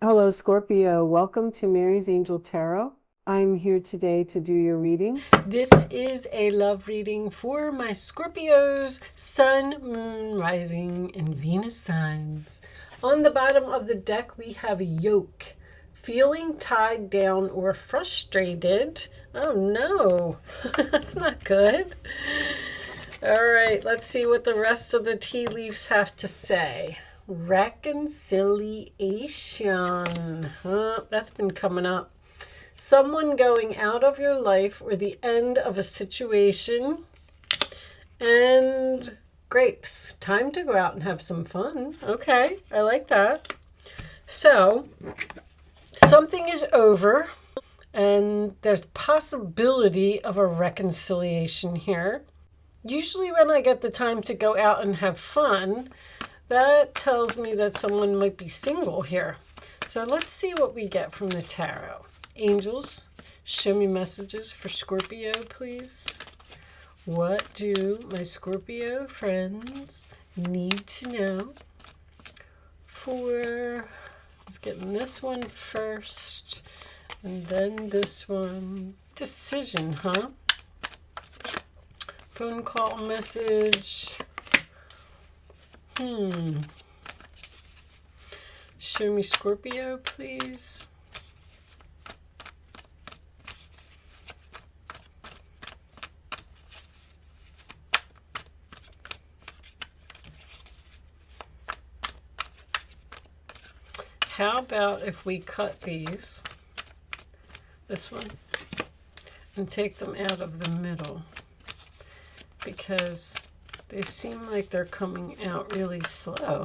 Hello, Scorpio. Welcome to Mary's Angel Tarot. I'm here today to do your reading. This is a love reading for my Scorpios, Sun, Moon, Rising, and Venus signs. On the bottom of the deck, we have yoke. Feeling tied down or frustrated. Oh no, that's not good. All right, let's see what the rest of the tea leaves have to say. Reconciliation. That's been coming up. Someone going out of your life or the end of a situation. And grapes. Time to go out and have some fun. Okay, I like that. So, something is over and there's possibility of a reconciliation here. Usually when I get the time to go out and have fun, that tells me that someone might be single here. So let's see what we get from the tarot. Angels, show me messages for Scorpio, please. What do my Scorpio friends need to know for, let's get this one first, and then this one. Decision, huh? Phone call message. Show me Scorpio, please. How about if we cut these, this one, and take them out of the middle, because they seem like they're coming out really slow.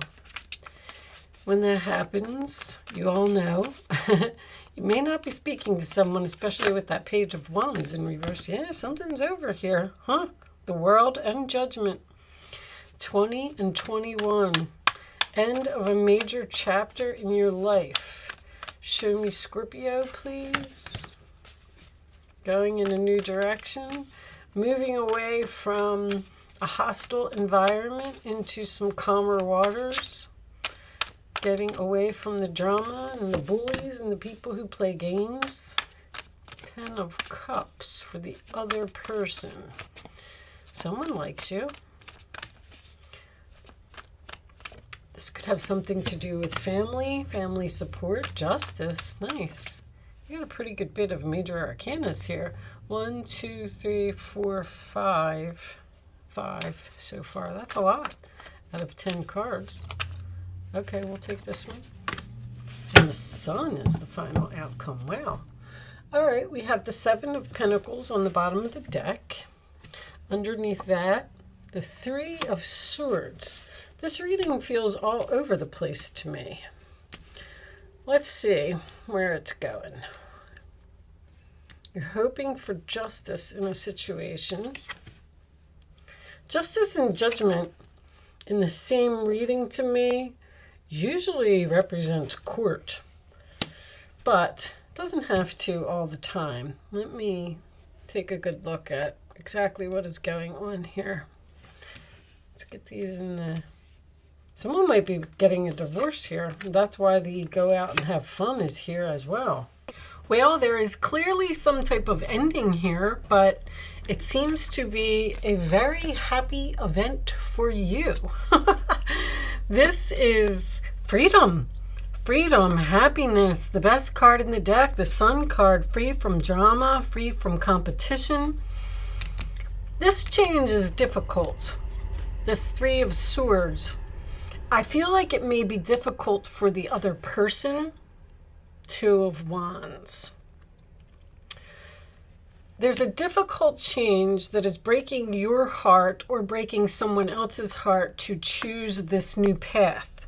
When that happens, you all know, you may not be speaking to someone, especially with that Page of Wands in reverse. Yeah, something's over here, huh? The World and Judgment. 20 and 21. End of a major chapter in your life. Show me Scorpio, please. Going in a new direction. Moving away from a hostile environment into some calmer waters. Getting away from the drama and the bullies and the people who play games. 10 of Cups for the other person. Someone likes you. This could have something to do with family support, justice. Nice. You got a pretty good bit of major arcanas here. 1, 2, 3, 4, 5. 5 so far. That's a lot out of 10 cards. Okay, we'll take this one. And the Sun is the final outcome. Wow. All right, we have the 7 of Pentacles on the bottom of the deck. Underneath that, the 3 of Swords. This reading feels all over the place to me. Let's see where it's going. You're hoping for justice in a situation. Justice and judgment in the same reading to me usually represents court, but it doesn't have to all the time. Let me take a good look at exactly what is going on here. Let's get these in the... Someone might be getting a divorce here. That's why the go out and have fun is here as well. Well, there is clearly some type of ending here, but it seems to be a very happy event for you. This is freedom. Freedom, happiness, the best card in the deck, the Sun card, free from drama, free from competition. This change is difficult. This 3 of Swords. I feel like it may be difficult for the other person. 2 of Wands. There's a difficult change that is breaking your heart or breaking someone else's heart to choose this new path.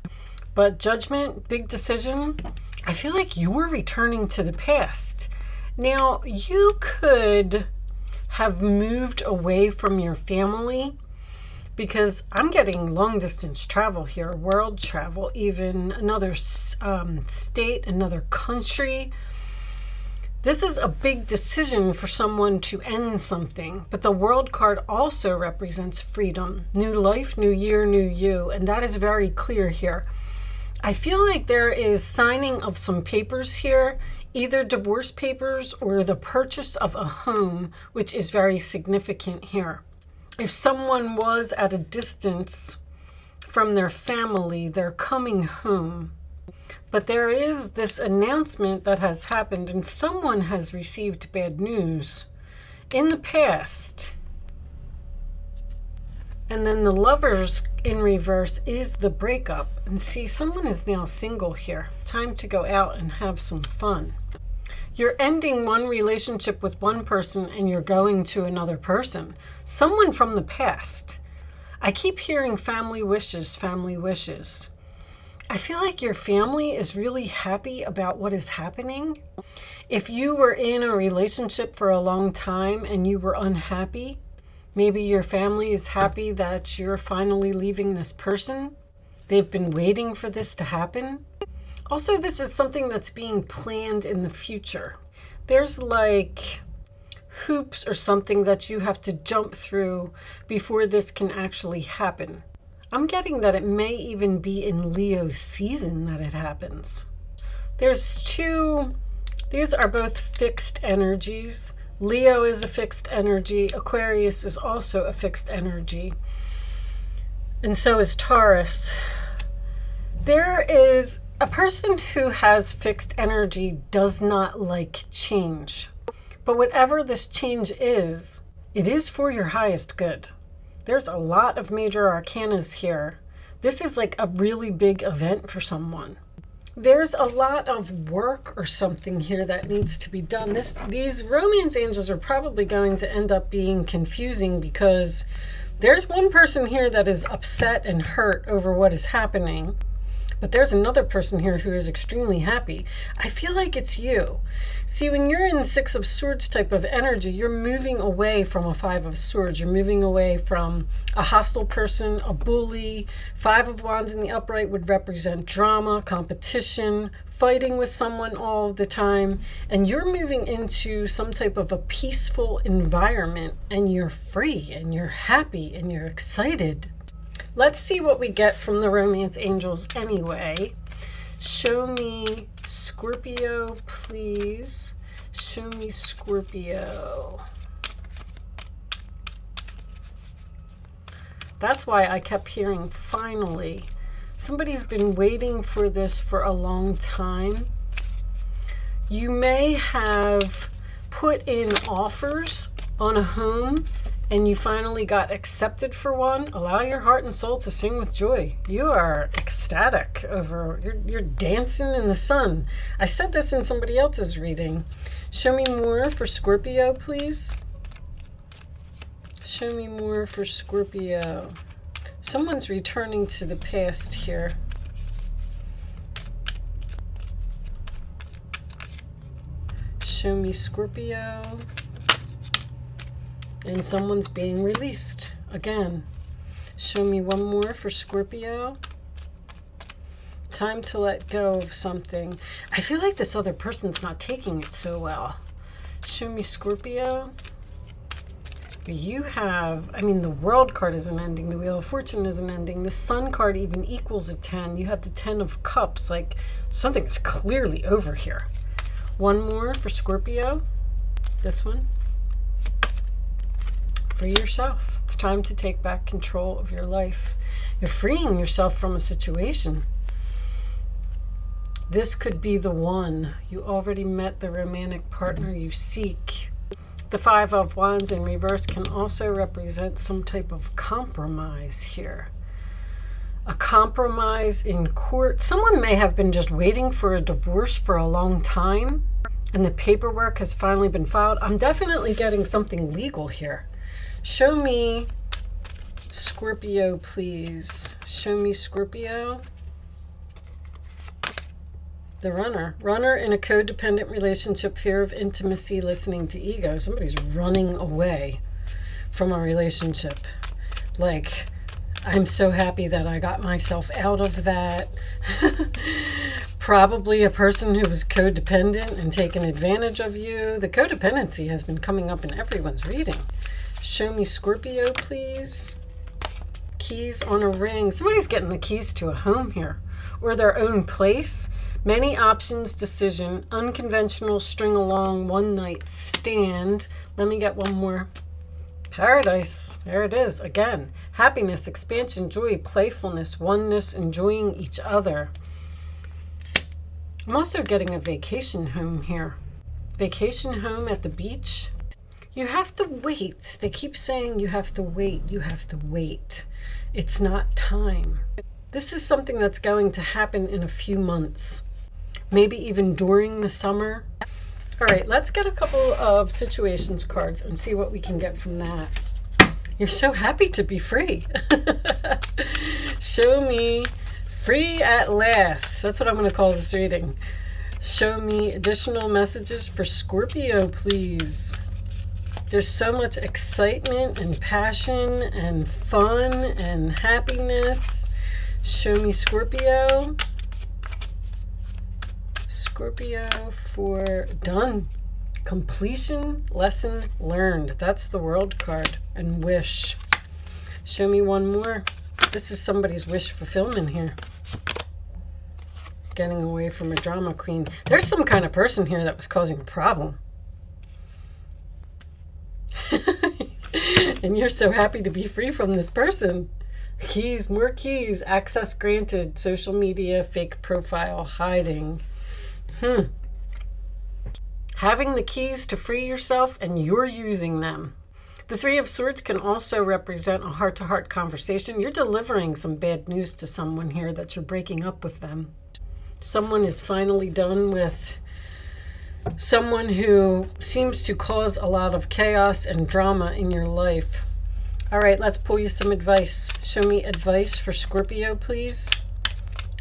But judgment, big decision, I feel like you're returning to the past. Now, you could have moved away from your family, because I'm getting long distance travel here, world travel, even another state, another country. This is a big decision for someone to end something, but the World card also represents freedom, new life, new year, new you, and that is very clear here. I feel like there is signing of some papers here, either divorce papers or the purchase of a home, which is very significant here. If someone was at a distance from their family, they're coming home. But there is this announcement that has happened, and someone has received bad news in the past. And then the Lovers in reverse is the breakup. And see, someone is now single here. Time to go out and have some fun. You're ending one relationship with one person and you're going to another person. Someone from the past. I keep hearing family wishes, family wishes. I feel like your family is really happy about what is happening. If you were in a relationship for a long time and you were unhappy, maybe your family is happy that you're finally leaving this person. They've been waiting for this to happen. Also, this is something that's being planned in the future. There's like hoops or something that you have to jump through before this can actually happen. I'm getting that it may even be in Leo's season that it happens. There's two, these are both fixed energies. Leo is a fixed energy. Aquarius is also a fixed energy. And so is Taurus. There is a person who has fixed energy does not like change. But whatever this change is, it is for your highest good. There's a lot of major arcanas here. This is like a really big event for someone. There's a lot of work or something here that needs to be done. These romance angels are probably going to end up being confusing because there's one person here that is upset and hurt over what is happening. But there's another person here who is extremely happy. I feel like it's you. See, when you're in the Six of Swords type of energy, you're moving away from a Five of Swords. You're moving away from a hostile person, a bully. Five of Wands in the upright would represent drama, competition, fighting with someone all the time. And you're moving into some type of a peaceful environment, and you're free, and you're happy, and you're excited. Let's see what we get from the romance angels anyway. Show me Scorpio, please. Show me Scorpio. That's why I kept hearing finally. Somebody's been waiting for this for a long time. You may have put in offers on a home and you finally got accepted for one. Allow your heart and soul to sing with joy. You are ecstatic over, you're dancing in the sun. I said this in somebody else's reading. Show me more for Scorpio, please. Show me more for Scorpio. Someone's returning to the past here. Show me Scorpio. And someone's being released again. Show me one more for Scorpio. Time to let go of something. I feel like this other person's not taking it so well. Show me Scorpio. You have, I mean, the World card isn't ending. The Wheel of Fortune isn't ending. The Sun card even equals a 10. You have the 10 of Cups. Like, something is clearly over here. One more for Scorpio. This one. Free yourself. It's time to take back control of your life. You're freeing yourself from a situation. This could be the one. You already met the romantic partner you seek. The Five of Wands in reverse can also represent some type of compromise here. A compromise in court. Someone may have been just waiting for a divorce for a long time, and the paperwork has finally been filed. I'm definitely getting something legal here. Show me Scorpio, please. Show me Scorpio. The runner. Runner in a codependent relationship, fear of intimacy, listening to ego. Somebody's running away from a relationship. Like, I'm so happy that I got myself out of that. Probably a person who was codependent and taken advantage of you. The codependency has been coming up in everyone's reading. Show me Scorpio, please. Keys on a ring. Somebody's getting the keys to a home here. or their own place. Many options, decision, unconventional, string along, one night stand. Let me get one more. Paradise. There it is again. Happiness, expansion, joy, playfulness, oneness, enjoying each other. I'm also getting a vacation home here. Vacation home at the beach. You have to wait. They keep saying you have to wait. You have to wait. It's not time. This is something that's going to happen in a few months. Maybe even during the summer. All right, let's get a couple of situations cards and see what we can get from that. You're so happy to be free. Show me free at last. That's what I'm going to call this reading. Show me additional messages for Scorpio, please. There's so much excitement and passion and fun and happiness. Show me Scorpio. Scorpio for done. Completion, lesson learned. That's the World card. And wish. Show me one more. This is somebody's wish fulfillment here. Getting away from a drama queen. There's some kind of person here that was causing a problem. And you're so happy to be free from this person. Keys, more keys, access granted, social media, fake profile, hiding. Having the keys to free yourself and you're using them. The Three of Swords can also represent a heart-to-heart conversation. You're delivering some bad news to someone here that you're breaking up with them. Someone is finally done with someone who seems to cause a lot of chaos and drama in your life. All right, let's pull you some advice. Show me advice for Scorpio, please.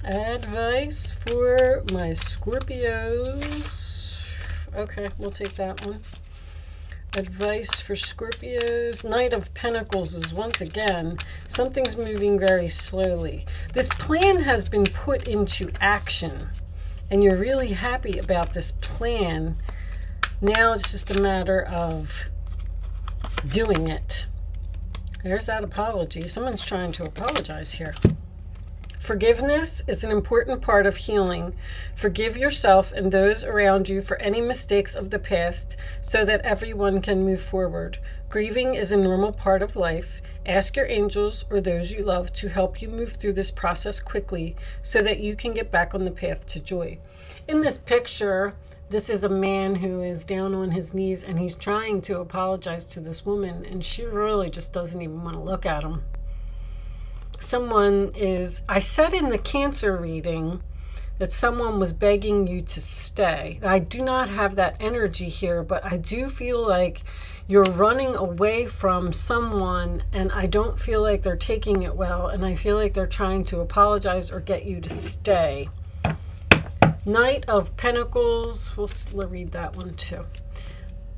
Advice for my Scorpios. Okay, we'll take that one. Advice for Scorpios. Knight of Pentacles is once again, something's moving very slowly. This plan has been put into action. And you're really happy about this plan. Now it's just a matter of doing it. There's that apology. Someone's trying to apologize here. Forgiveness is an important part of healing. Forgive yourself and those around you for any mistakes of the past so that everyone can move forward. Grieving is a normal part of life. Ask your angels or those you love to help you move through this process quickly so that you can get back on the path to joy. In this picture, this is a man who is down on his knees and he's trying to apologize to this woman, and she really just doesn't even want to look at him. Someone is, I said in the Cancer reading that someone was begging you to stay. I do not have that energy here, but I do feel like you're running away from someone and I don't feel like they're taking it well, and I feel like they're trying to apologize or get you to stay. Knight of Pentacles, we'll read that one too.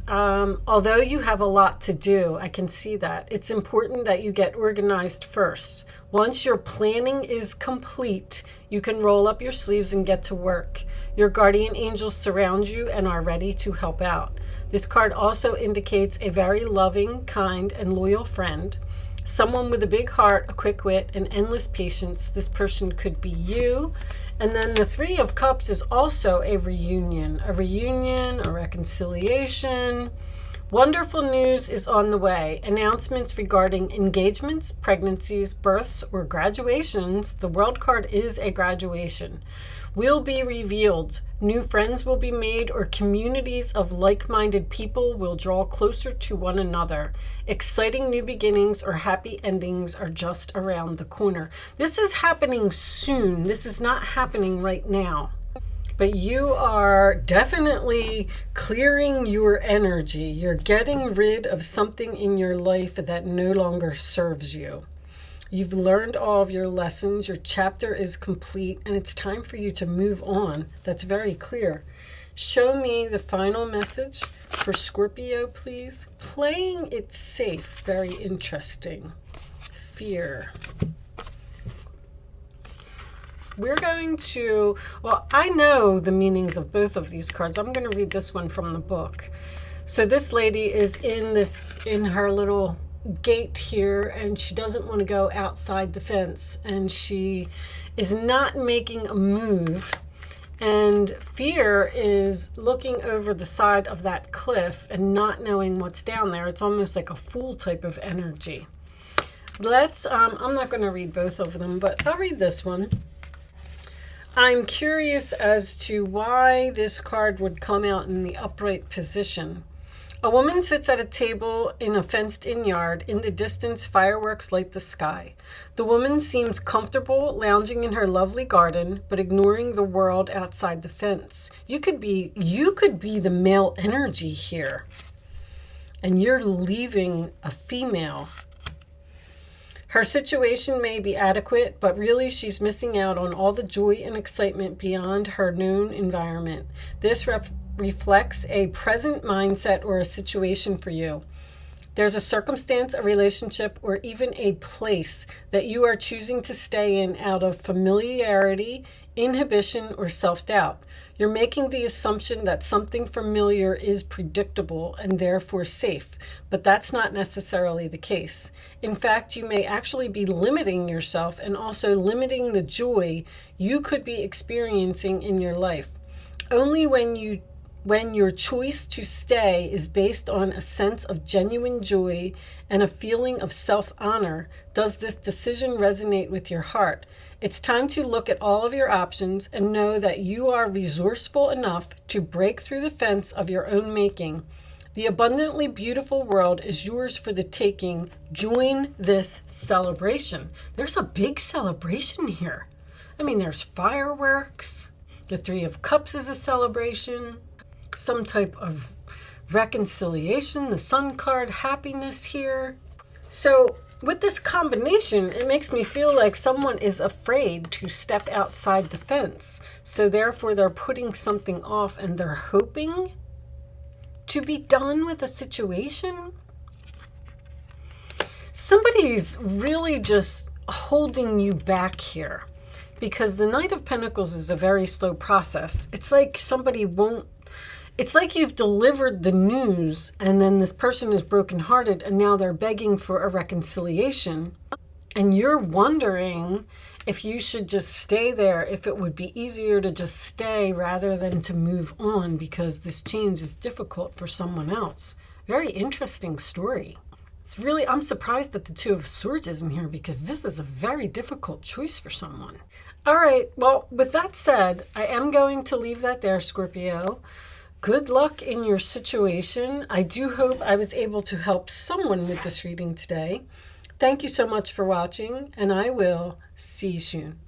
Although you have a lot to do, I can see that. It's important that you get organized first. Once your planning is complete, you can roll up your sleeves and get to work. Your guardian angels surround you and are ready to help out. This card also indicates a very loving, kind, and loyal friend. Someone with a big heart, a quick wit, and endless patience. This person could be you. And then the Three of Cups is also a reunion, a reconciliation. Wonderful news is on the way. Announcements regarding engagements, pregnancies, births, or graduations. The World card is a graduation. Will be revealed. New friends will be made, or communities of like-minded people will draw closer to one another. Exciting new beginnings or happy endings are just around the corner. This is happening soon. This is not happening right now. But you are definitely clearing your energy. You're getting rid of something in your life that no longer serves you. You've learned all of your lessons. Your chapter is complete, and it's time for you to move on. That's very clear. Show me the final message for Scorpio, please. Playing it safe. Very interesting. Fear. We're going to, well, I know the meanings of both of these cards. I'm going to read this one from the book. So this lady is in her little gate here, and she doesn't want to go outside the fence, and she is not making a move. And fear is looking over the side of that cliff and not knowing what's down there. It's almost like a fool type of energy. I'm not going to read both of them, but I'll read this one. I'm curious as to why this card would come out in the upright position. A woman sits at a table in a fenced-in yard. In the distance, fireworks light the sky. The woman seems comfortable lounging in her lovely garden, but ignoring the world outside the fence. You could be the male energy here, and you're leaving a female. Her situation may be adequate, but really she's missing out on all the joy and excitement beyond her known environment. This reflects a present mindset or a situation for you. There's a circumstance, a relationship, or even a place that you are choosing to stay in out of familiarity, inhibition, or self-doubt. You're making the assumption that something familiar is predictable and therefore safe, but that's not necessarily the case. In fact, you may actually be limiting yourself and also limiting the joy you could be experiencing in your life. Only when your choice to stay is based on a sense of genuine joy and a feeling of self-honor does this decision resonate with your heart. It's time to look at all of your options and know that you are resourceful enough to break through the fence of your own making. The abundantly beautiful world is yours for the taking. Join this celebration. There's a big celebration here. I mean, there's fireworks. The Three of Cups is a celebration. Some type of reconciliation. The Sun card, happiness here. So with this combination, it makes me feel like someone is afraid to step outside the fence. So therefore, they're putting something off and they're hoping to be done with a situation. Somebody's really just holding you back here because the Knight of Pentacles is a very slow process. It's like it's like you've delivered the news and then this person is brokenhearted and now they're begging for a reconciliation. And you're wondering if you should just stay there, if it would be easier to just stay rather than to move on because this change is difficult for someone else. Very interesting story. I'm surprised that the Two of Swords isn't here because this is a very difficult choice for someone. All right, well, with that said, I am going to leave that there, Scorpio. Good luck in your situation. I do hope I was able to help someone with this reading today. Thank you so much for watching, and I will see you soon.